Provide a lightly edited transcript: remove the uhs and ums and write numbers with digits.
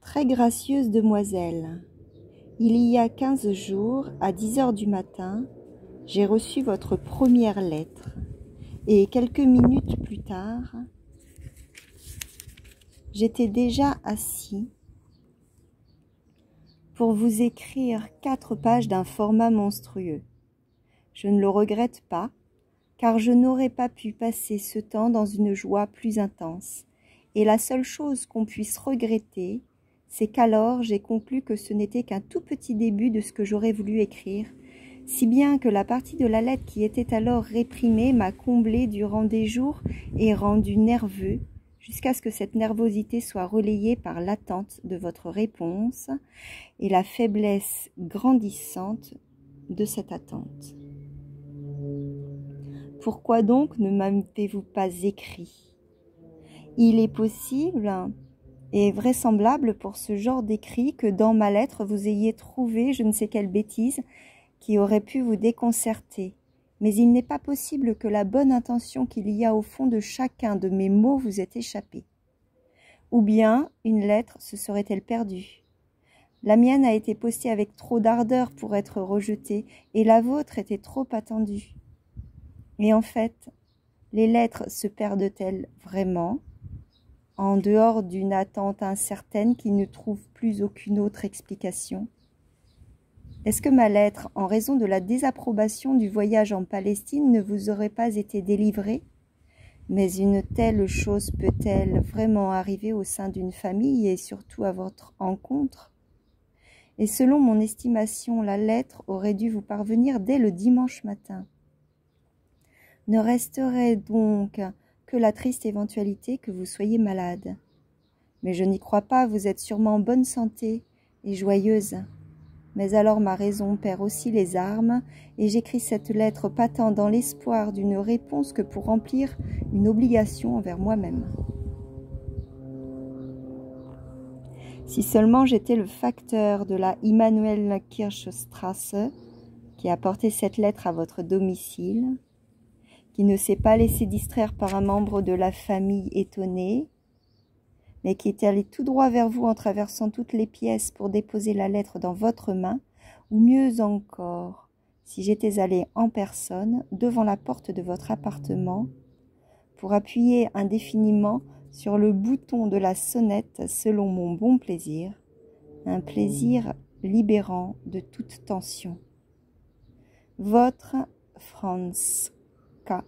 Très gracieuse demoiselle, il y a 15 jours, à 10 heures du matin, j'ai reçu votre première lettre et quelques minutes plus tard, j'étais déjà assis pour vous écrire 4 pages d'un format monstrueux. Je ne le regrette pas, car je n'aurais pas pu passer ce temps dans une joie plus intense. Et la seule chose qu'on puisse regretter, c'est qu'alors j'ai conclu que ce n'était qu'un tout petit début de ce que j'aurais voulu écrire, si bien que la partie de la lettre qui était alors réprimée m'a comblé durant des jours et rendu nerveux, jusqu'à ce que cette nervosité soit relayée par l'attente de votre réponse et la faiblesse grandissante de cette attente. Pourquoi donc ne m'avez-vous pas écrit? Il est possible et vraisemblable pour ce genre d'écrit que dans ma lettre vous ayez trouvé je ne sais quelle bêtise qui aurait pu vous déconcerter. Mais il n'est pas possible que la bonne intention qu'il y a au fond de chacun de mes mots vous ait échappé. Ou bien une lettre se serait-elle perdue? La mienne a été postée avec trop d'ardeur pour être rejetée, et la vôtre était trop attendue. Et en fait, les lettres se perdent-elles vraiment, en dehors d'une attente incertaine qui ne trouve plus aucune autre explication? Est-ce que ma lettre, en raison de la désapprobation du voyage en Palestine, ne vous aurait pas été délivrée? Mais une telle chose peut-elle vraiment arriver au sein d'une famille et surtout à votre encontre? Et selon mon estimation, la lettre aurait dû vous parvenir dès le dimanche matin. Ne resterait donc que la triste éventualité que vous soyez malade. Mais je n'y crois pas, vous êtes sûrement en bonne santé et joyeuse. Mais alors ma raison perd aussi les armes, et j'écris cette lettre pas tant dans l'espoir d'une réponse que pour remplir une obligation envers moi-même. Si seulement j'étais le facteur de la Immanuel-Kirchstrasse qui a porté cette lettre à votre domicile, qui ne s'est pas laissé distraire par un membre de la famille étonné, mais qui est allé tout droit vers vous en traversant toutes les pièces pour déposer la lettre dans votre main, ou mieux encore, si j'étais allé en personne devant la porte de votre appartement, pour appuyer indéfiniment sur le bouton de la sonnette selon mon bon plaisir, un plaisir libérant de toute tension. Votre Franz K.